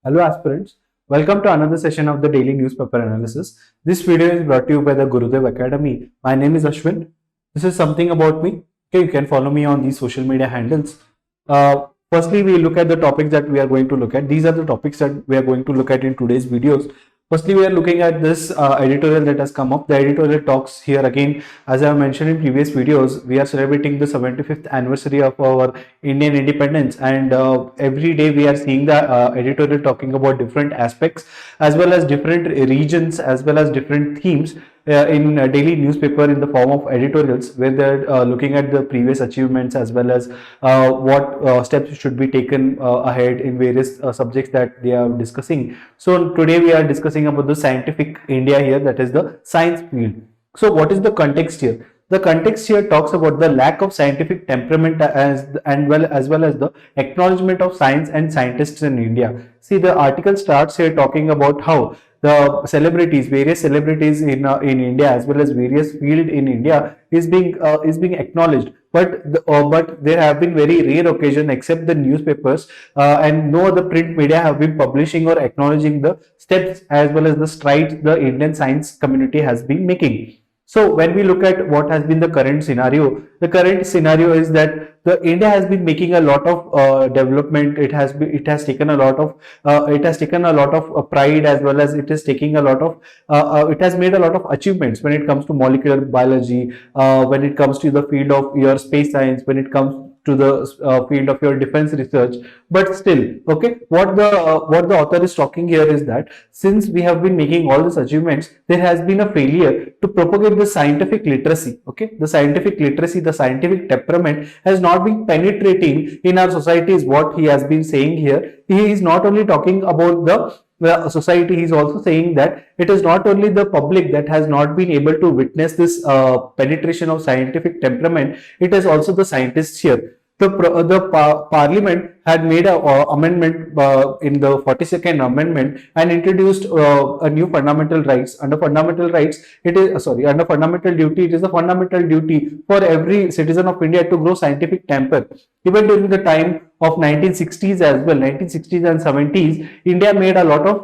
Hello aspirants, welcome to another session of the daily newspaper analysis. This video is brought to you by the Gurudev Academy. My name is Ashwin. This is something about me. Okay, you can follow me on these social media handles. Firstly, we look at the topics that we are going to look at. These are the topics that we are going to look at in today's videos. Firstly, we are looking at this editorial that has come up. The editorial talks here again, as I have mentioned in previous videos, we are celebrating the 75th anniversary of our Indian independence, and every day we are seeing the editorial talking about different aspects as well as different regions as well as different themes in a daily newspaper in the form of editorials, where they're looking at the previous achievements as well as what steps should be taken ahead in various subjects that they are discussing. So today we are discussing about the scientific India here, that is the science field. So what is the context here? The context here talks about the lack of scientific temperament as well as the acknowledgement of science and scientists in India. See, the article starts here talking about how the celebrities, various celebrities in India as well as various field in India is being acknowledged. But there have been very rare occasion, except the newspapers and no other print media have been publishing or acknowledging the steps as well as the strides the Indian science community has been making. So when we look at what has been the current scenario is that the India has been making a lot of development. It has taken a lot of pride, as well as it is taking a lot of it has made a lot of achievements when it comes to molecular biology, when it comes to the field of your space science, when it comes to the field of your defense research. But still, okay, what the author is talking here is that since we have been making all these achievements, there has been a failure to propagate the scientific literacy. Okay, the scientific literacy, the scientific temperament has not been penetrating in our society, is what he has been saying here. He is not only talking about the society, he is also saying that it is not only the public that has not been able to witness this penetration of scientific temperament, it is also the scientists here. The parliament had made a amendment in the 42nd amendment and introduced a new fundamental rights. Under fundamental rights, it is under fundamental duty, it is a fundamental duty for every citizen of India to grow scientific temper. Even during the time of 1960s as well, 1960s and 70s, India made a lot of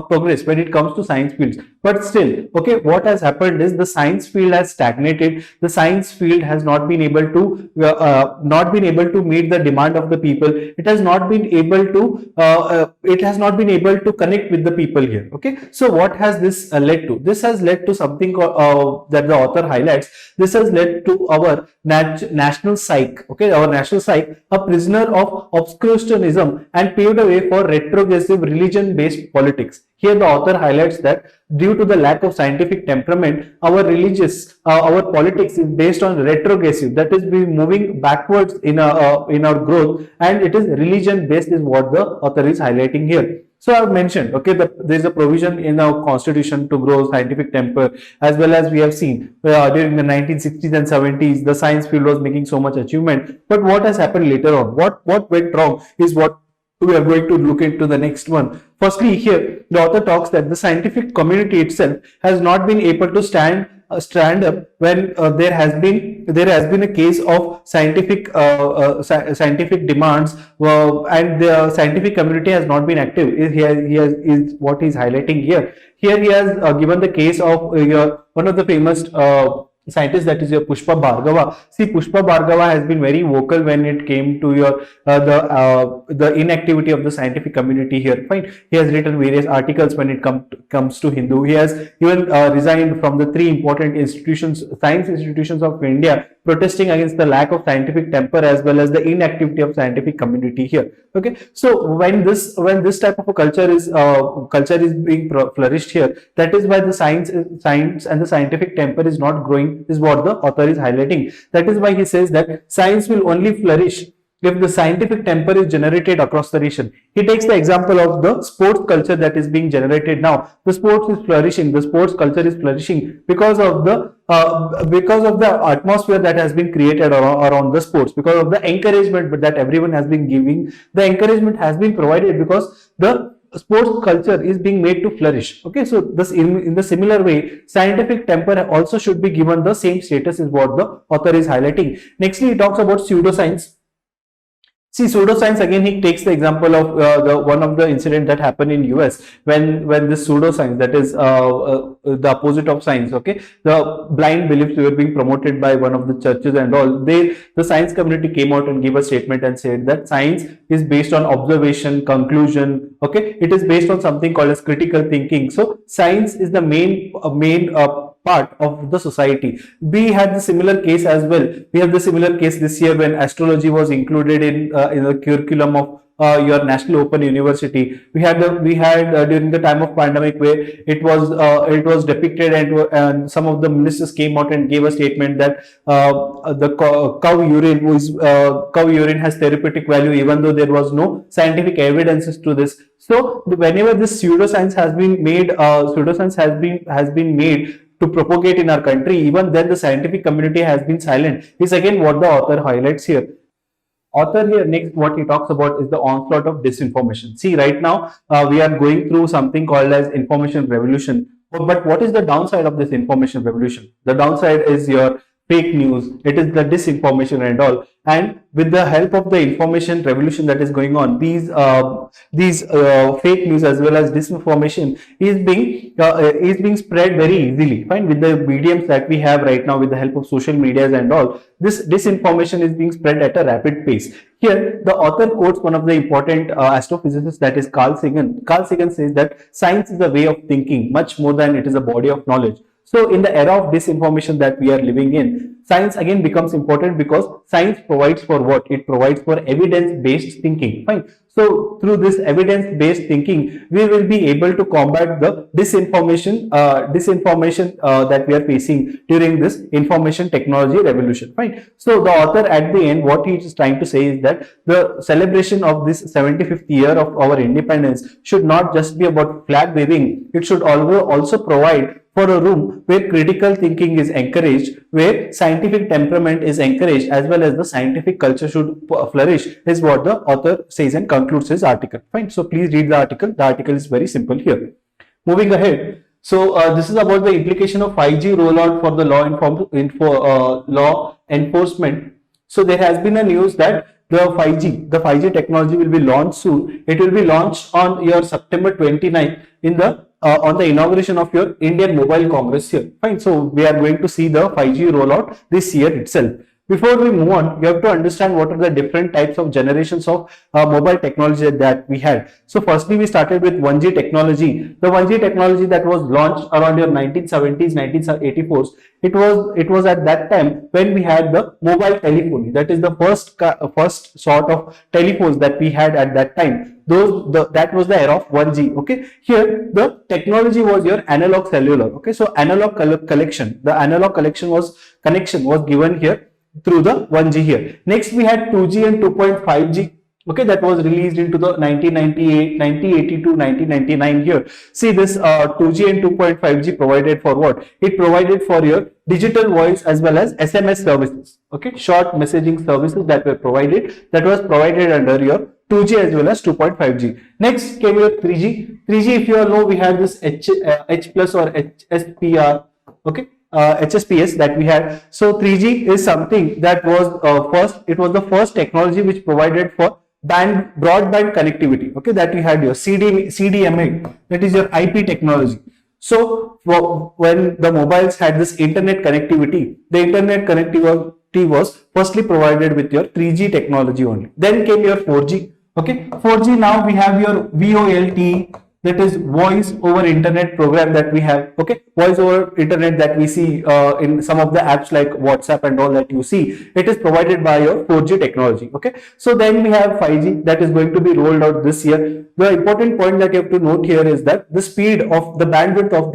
progress when it comes to science fields. But still, okay, what has happened is the science field has stagnated. The science field has not been able to meet the demand of the people. It has not been able to connect with the people here. Okay, so what has this led to? This has led to something that the author highlights. This has led to our national psyche. Okay, our national psyche, a prisoner of obscurantism, and paved a way for retrogressive religion-based politics. Here the author highlights that due to the lack of scientific temperament, our politics is based on retrogressive, that is, we moving backwards in our growth, and it is religion based, is what the author is highlighting here. So I've mentioned, okay, there is a provision in our constitution to grow scientific temper, as well as we have seen during the 1960s and 70s, the science field was making so much achievement. But what has happened later on? What went wrong is what we are going to look into the next one. Firstly, here the author talks that the scientific community itself has not been able to stand up when there has been a case of scientific demands, and the scientific community has not been active. Is what he's highlighting here. Here he has given the case of one of the famous scientist, that is your Pushpa Bhargava. See, Pushpa Bhargava has been very vocal when it came to your the inactivity of the scientific community here. Fine, he has written various articles when it comes to Hindu. He has even resigned from the three important science institutions of India, protesting against the lack of scientific temper as well as the inactivity of scientific community here. Okay, so when this type of a culture is being flourished here, that is why the science and the scientific temper is not growing, is what the author is highlighting. That is why he says that science will only flourish if the scientific temper is generated across the nation. He takes the example of the sports culture that is being generated now. The sports is flourishing, the sports culture is flourishing because of the atmosphere that has been created around the sports, because of the encouragement that everyone has been giving. The encouragement has been provided because the sports culture is being made to flourish. Okay, so this in the similar way, scientific temper also should be given the same status, is what the author is highlighting. Nextly, he talks about pseudoscience. See, pseudoscience again. He takes the example of the one of the incident that happened in US when this pseudoscience, that is the opposite of science. Okay, the blind beliefs were being promoted by one of the churches and all. The science community came out and gave a statement and said that science is based on observation, conclusion. Okay, it is based on something called as critical thinking. So science is the main part of the society. We had the similar case as well. We have the similar case this year when astrology was included in the curriculum of your National Open University. We had during the time of pandemic where it was depicted, and some of the ministers came out and gave a statement that the cow urine has therapeutic value, even though there was no scientific evidences to this. So whenever this pseudoscience has been made, has been made to propagate in our country, even then the scientific community has been silent. Is again what the author highlights here. Author here next, what he talks about is the onslaught of disinformation. See, right now we are going through something called as information revolution. But what is the downside of this information revolution? The downside is your fake news. It is the disinformation and all. And with the help of the information revolution that is going on, these fake news as well as disinformation is being spread very easily. Fine, with the mediums that we have right now, with the help of social medias and all, this disinformation is being spread at a rapid pace. Here, the author quotes one of the important astrophysicists, that is Carl Sagan. Carl Sagan says that science is a way of thinking much more than it is a body of knowledge. So in the era of disinformation that we are living in, science again becomes important because science provides for what? It provides for evidence-based thinking. Fine. So through this evidence-based thinking, we will be able to combat the disinformation that we are facing during this information technology revolution. Fine. So the author at the end, what he is trying to say is that the celebration of this 75th year of our independence should not just be about flag waving. It should also provide for a room where critical thinking is encouraged, where scientific temperament is encouraged, as well as the scientific culture should flourish, is what the author says and concludes his article. Fine. So please read the article. The article is very simple here. Moving ahead. So this is about the implication of 5G rollout for the law enforcement. So there has been a news that the 5G technology will be launched soon. It will be launched on your September 29th on the inauguration of your Indian Mobile Congress here. Fine. So we are going to see the 5G rollout this year itself. Before we move on, you have to understand what are the different types of generations of mobile technology that we had. So firstly, we started with 1G technology. The 1G technology that was launched around your 1970s, 1984s. It was at that time when we had the mobile telephony. That is the first sort of telephones that we had at that time. That was the era of 1G. Okay. Here the technology was your analog cellular. Okay. So analog connection was given here through the 1G here. Next we had 2G and 2.5G. Okay, that was released into the 1998, 1982, 1999 here. See, this 2G and 2.5G provided for what? It provided for your digital voice as well as SMS services. Okay, short messaging services that were provided. That was provided under your 2G as well as 2.5G. Next came your 3G. 3G, if you all know, we had this H plus or HSPR. Okay. HSPS that we had. So 3G is something that was it was the first technology which provided for broadband connectivity. Okay, that we had your CDMA, that is your IP technology. So when the mobiles had this internet connectivity, the internet connectivity was firstly provided with your 3G technology only. Then came your 4G. Okay, 4G, now we have your VoLTE, that is voice over internet program that we have. Okay, voice over internet that we see in some of the apps like WhatsApp and all that you see, it is provided by your 4G technology. Okay, so then we have 5G that is going to be rolled out this year. The important point that you have to note here is that the speed of the bandwidth of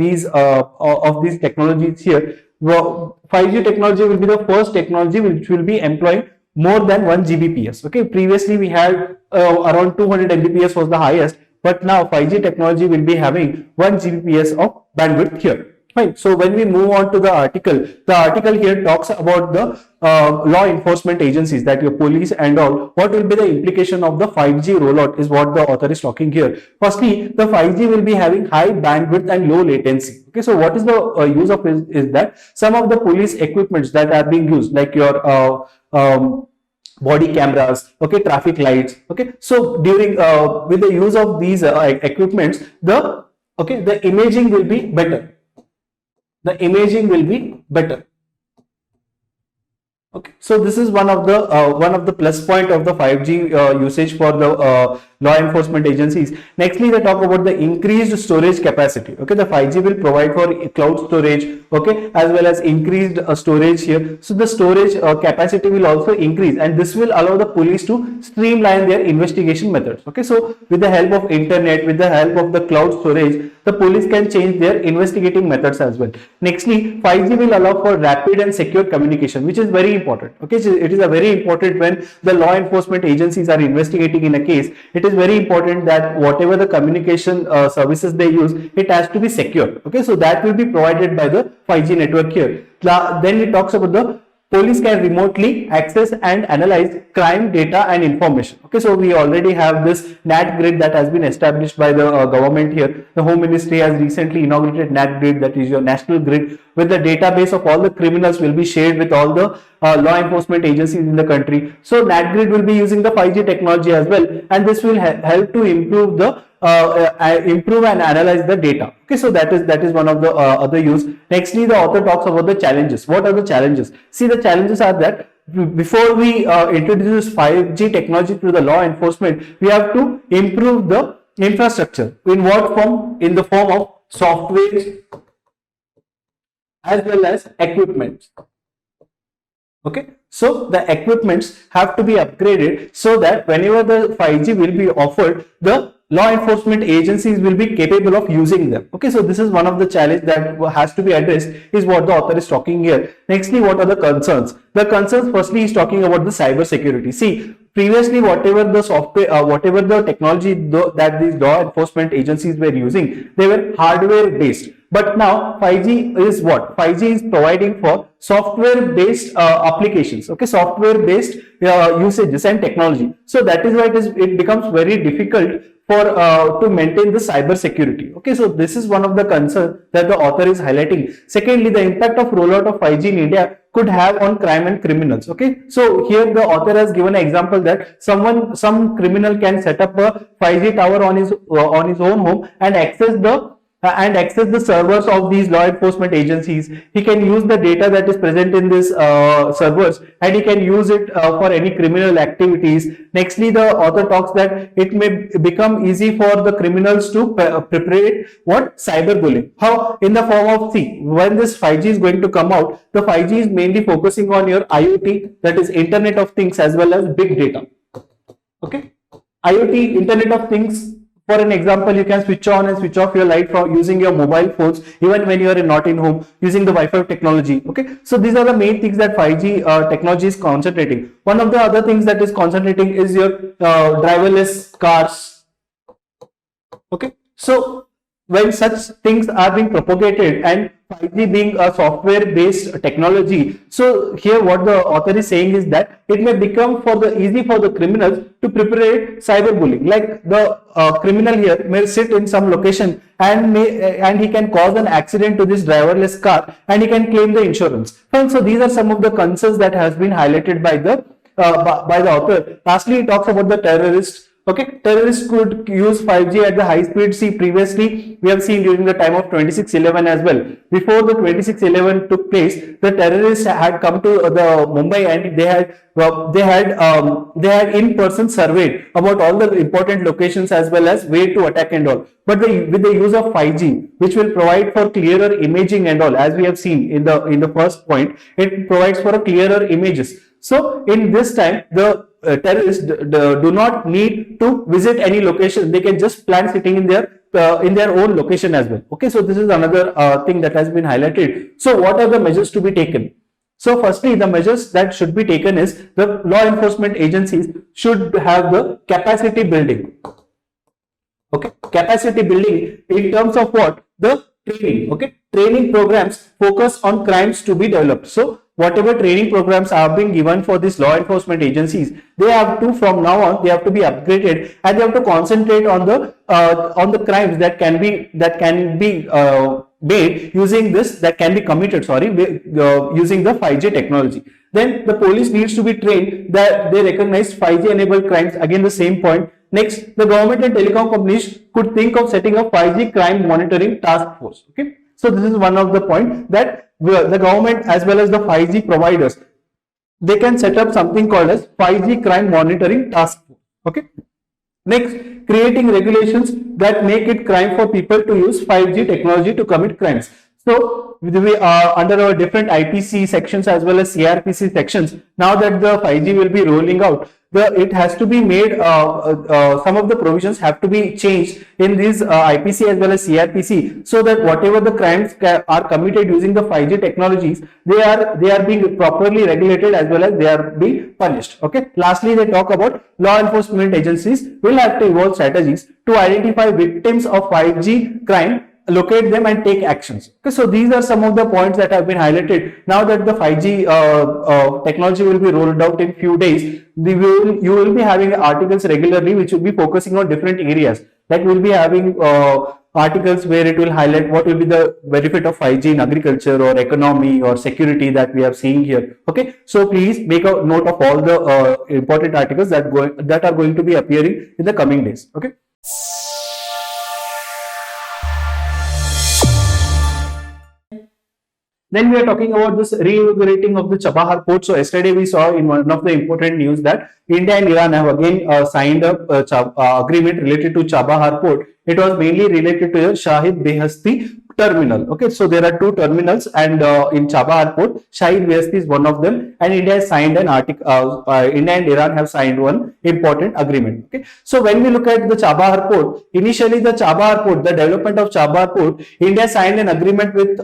these technologies here, 5G technology will be the first technology which will be employing more than 1 Gbps. Okay, previously we had around 200 Mbps was the highest, but now 5G technology will be having 1 Gbps of bandwidth here. Fine. So when we move on to the article here talks about the law enforcement agencies, that your police and all. What will be the implication of the 5G rollout is what the author is talking here. Firstly, the 5G will be having high bandwidth and low latency. Okay, so what is the use of it is that some of the police equipments that are being used, like your body cameras, okay, traffic lights, okay. So during with the use of these equipments, the imaging will be better. The imaging will be better. Okay, so this is one of the plus point of the 5G usage for the law enforcement agencies. Nextly, they talk about the increased storage capacity. Okay, the 5G will provide for cloud storage, okay, as well as increased storage here. So the storage capacity will also increase, and this will allow the police to streamline their investigation methods. Okay, so with the help of internet, with the help of the cloud storage, the police can change their investigating methods as well. Nextly, 5G will allow for rapid and secure communication, which is very important. Okay, so it is a very important when the law enforcement agencies are investigating in a case. It is very important that whatever the communication services they use, it has to be secure. Okay, so that will be provided by the 5G network here. Then it talks about the police can remotely access and analyze crime data and information. Okay, so we already have this NAT grid that has been established by the government here. The Home Ministry has recently inaugurated NAT grid, that is your national grid, with the database of all the criminals will be shared with all the law enforcement agencies in the country. So NAT grid will be using the 5G technology as well, and this will help to improve the improve and analyze the data. Okay, so that is one of the other use. Nextly, the author talks about the challenges. What are the challenges? See, the challenges are that before we introduce 5G technology to the law enforcement, we have to improve the infrastructure. In what form? In the form of software as well as equipment. Okay, so the equipments have to be upgraded so that whenever the 5G will be offered, the law enforcement agencies will be capable of using them. Okay, so this is one of the challenge that has to be addressed, is what the author is talking here. Nextly, what are the concerns? The concerns, firstly, is talking about the cyber security. See, previously, whatever the software, whatever the technology that these law enforcement agencies were using, they were hardware based. But now 5G is what? 5G is providing for software based applications. Okay, software based usages and technology. So that is why it becomes very difficult for to maintain the cyber security. Okay, so this is one of the concerns that the author is highlighting. Secondly, the impact of rollout of 5G in India could have on crime and criminals. Okay, so here the author has given an example that some criminal can set up a 5G tower on his own home and access the servers of these law enforcement agencies. He can use the data that is present in these servers, and he can use it for any criminal activities. Nextly, the author talks that it may become easy for the criminals to perpetrate what? Cyberbullying. How? In the form of, see, when this 5G is going to come out, the 5G is mainly focusing on your IoT, that is Internet of Things, as well as big data. Okay, IoT, Internet of Things. For an example, you can switch on and switch off your light from using your mobile phones, even when you are not in home, using the Wi-Fi technology. Okay, so these are the main things that 5G technology is concentrating. One of the other things that is concentrating is your driverless cars. Okay, so when such things are being propagated and 5G being a software based technology, so here what the author is saying is that it may become easy for the criminals to perpetrate cyberbullying. Like the criminal here may sit in some location and he can cause an accident to this driverless car, and he can claim the insurance. And so these are some of the concerns that has been highlighted by the author. Lastly, he talks about the terrorists. Okay, terrorists could use 5G at the high speed. See, previously we have seen during the time of 26/11 as well. Before the 26/11 took place, the terrorists had come to the Mumbai, and they had in-person surveyed about all the important locations as well as where to attack and all. But with the use of 5G, which will provide for clearer imaging and all, as we have seen in the first point, it provides for a clearer images. So in this time, the terrorists do not need to visit any location. They can just plan sitting in their own location as well. Okay, so this is another thing that has been highlighted. So what are the measures to be taken? So firstly, the measures that should be taken is the law enforcement agencies should have the capacity building. Okay, capacity building in terms of what? The training. Okay, training programs focus on crimes to be developed. So whatever training programs are being given for these law enforcement agencies, they have to, from now on, they have to be upgraded, and they have to concentrate on the crimes that can be made using this, that can be committed, sorry, using the 5G technology. Then the police needs to be trained that they recognize 5G enabled crimes. Again, the same point. Next, the government and telecom companies could think of setting up 5G crime monitoring task force. Okay, so this is one of the point, that the government as well as the 5G providers, they can set up something called as 5G crime monitoring task force. Okay. Next, creating regulations that make it crime for people to use 5G technology to commit crimes. So we are under our different IPC sections as well as CRPC sections. Now that the 5G will be rolling out, it has to be made, some of the provisions have to be changed in these IPC as well as CRPC, so that whatever the crimes are committed using the 5G technologies, they are being properly regulated as well as they are being punished. Okay. Lastly, they talk about law enforcement agencies will have to evolve strategies to identify victims of 5G crime, locate them and take actions. Okay, so these are some of the points that have been highlighted. Now that the 5G technology will be rolled out in few days, you will be having articles regularly which will be focusing on different areas. Like we'll be having articles where it will highlight what will be the benefit of 5G in agriculture or economy or security that we are seeing here. Okay, so please make a note of all the important articles that are going to be appearing in the coming days. Okay. Then we are talking about this reinvigorating of the Chahbahar Port. So yesterday we saw in one of the important news that India and Iran have again signed up agreement related to Chahbahar Port. It was mainly related to the Shahid Behasti terminal. Okay, so there are two terminals, and in Chahbahar Port, Shahid Behasti is one of them, and India has signed an article. India and Iran have signed one important agreement. Okay, so when we look at the Chahbahar Port, initially the Chahbahar Port, the development of Chahbahar Port, India signed an agreement with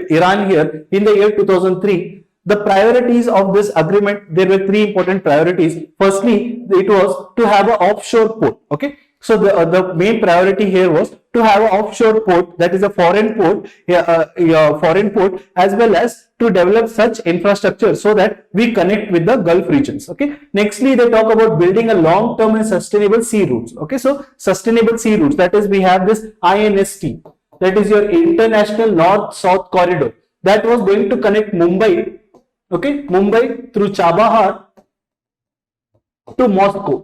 Iran here in the year 2003. The priorities of this agreement, there were three important priorities. Firstly, it was to have an offshore port. Okay, so the main priority here was to have an offshore port, that is a foreign port, as well as to develop such infrastructure so that we connect with the Gulf regions. Okay. Nextly, they talk about building a long-term and sustainable sea routes. Okay, so sustainable sea routes, that is we have this INST, that is your International North-South Corridor, that was going to connect Mumbai, okay, Mumbai through Chahbahar to Moscow.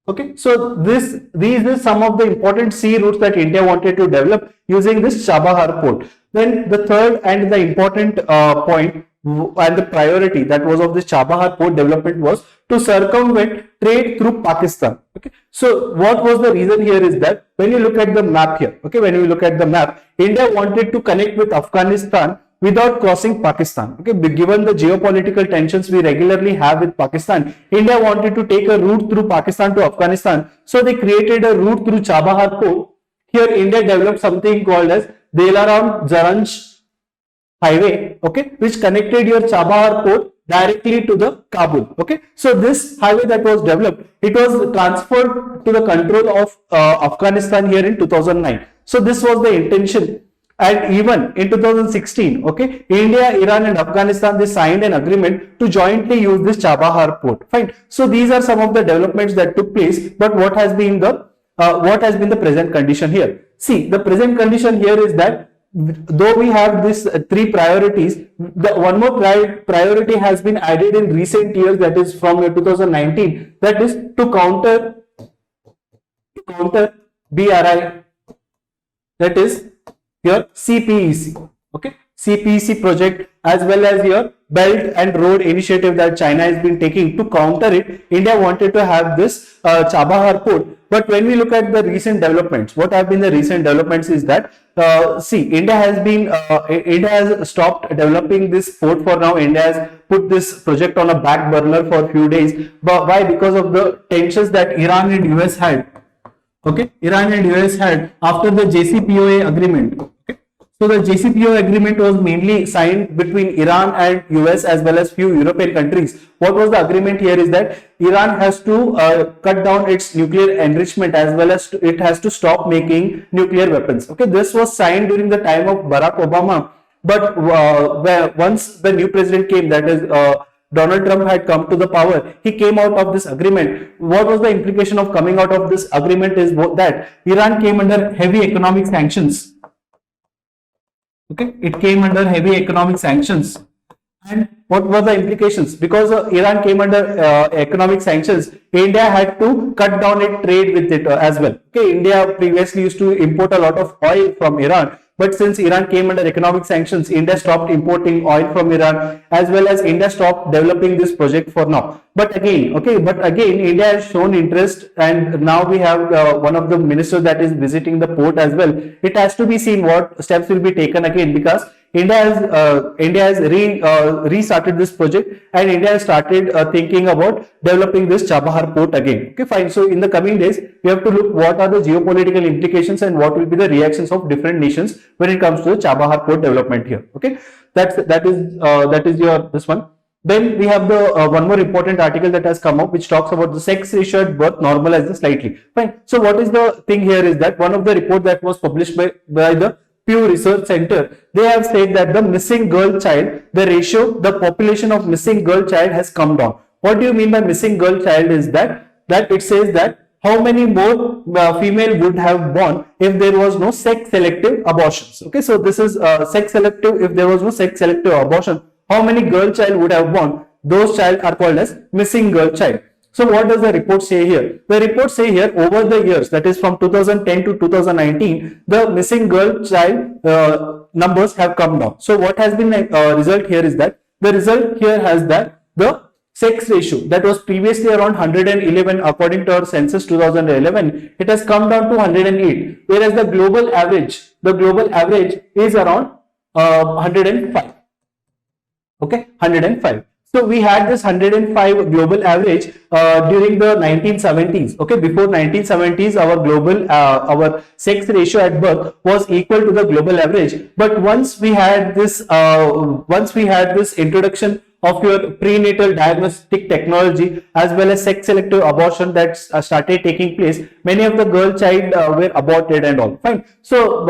Okay, so these are some of the important sea routes that India wanted to develop using this Chahbahar Port. Then the third and the important point and the priority that was of this Chahbahar Port development was to circumvent trade through Pakistan. Okay, so what was the reason here is that when you look at the map here, okay, when you look at the map, India wanted to connect with Afghanistan without crossing Pakistan. Okay, given the geopolitical tensions we regularly have with Pakistan, India wanted to take a route through Pakistan to Afghanistan, so they created a route through Chahbahar Port. Here India developed something called as Delaram Zaranj highway, okay, which connected your Chahbahar Port directly to the Kabul. Okay, so this highway that was developed, it was transferred to the control of Afghanistan here in 2009. So this was the intention. And even in 2016, okay, India, Iran and Afghanistan, they signed an agreement to jointly use this Chahbahar Port. Fine. So these are some of the developments that took place. But what has been the present condition here? See, the present condition here is that though we have these three priorities, the one more priority has been added in recent years, that is from 2019, that is to counter BRI, that is your CPEC, okay, CPEC project, as well as your Belt and Road Initiative that China has been taking to counter it. India wanted to have this Chahbahar Port. But when we look at the recent developments, what have been the recent developments is that see, India has stopped developing this port for now. India has put this project on a back burner for a few days. But why? Because of the tensions that Iran and US had. Okay, Iran and US had after the JCPOA agreement. Okay, so the JCPOA agreement was mainly signed between Iran and US as well as few European countries. What was the agreement here is that Iran has to cut down its nuclear enrichment, as well as it has to stop making nuclear weapons. Okay, this was signed during the time of Barack Obama, but once the new president came, that is Donald Trump had come to the power, he came out of this agreement. What was the implication of coming out of this agreement is that Iran came under heavy economic sanctions. Okay, it came under heavy economic sanctions. And what were the implications? Because Iran came under economic sanctions, India had to cut down its trade with it as well. Okay, India previously used to import a lot of oil from Iran, but since Iran came under economic sanctions, India stopped importing oil from Iran, as well as India stopped developing this project for now. But again, India has shown interest, and now we have one of the ministers that is visiting the port as well. It has to be seen what steps will be taken again, because India has restarted this project, and India has started thinking about developing this Chahbahar Port again. Okay, fine. So in the coming days, we have to look what are the geopolitical implications and what will be the reactions of different nations when it comes to the Chahbahar Port development here. Okay, that is your this one. Then we have the one more important article that has come up, which talks about the sex ratio at birth normalizes slightly. Fine. So what is the thing here is that one of the report that was published by the Pew Research Center, they have said that the missing girl child, the population of missing girl child has come down. What do you mean by missing girl child is that it says that how many more female would have born if there was no sex selective abortions. Okay, so this is sex selective. If there was no sex selective abortion, how many girl child would have born? Those child are called as missing girl child. So what does the report say here? The report say here, over the years, that is from 2010 to 2019, the missing girl child numbers have come down. So what has been the result here is that the result here has that the sex ratio that was previously around 111 according to our census 2011, it has come down to 108, whereas the global average is around 105. Okay, 105. So we had this 105 global average during the 1970s. Okay, before 1970s, our global our sex ratio at birth was equal to the global average. But once we had this introduction of your prenatal diagnostic technology as well as sex selective abortion that started taking place, many of the girl child were aborted and all. Fine. So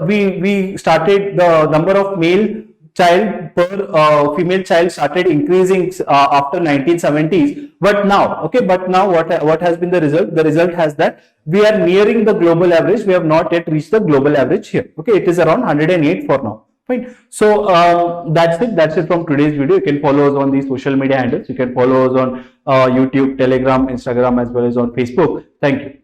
we started the number of male child per female child started increasing after 1970s. But now, what has been the result? The result has that we are nearing the global average. We have not yet reached the global average here. Okay, it is around 108 for now. Fine. So that's it from today's video. You can follow us on these social media handles. You can follow us on YouTube, Telegram, Instagram, as well as on Facebook. Thank you.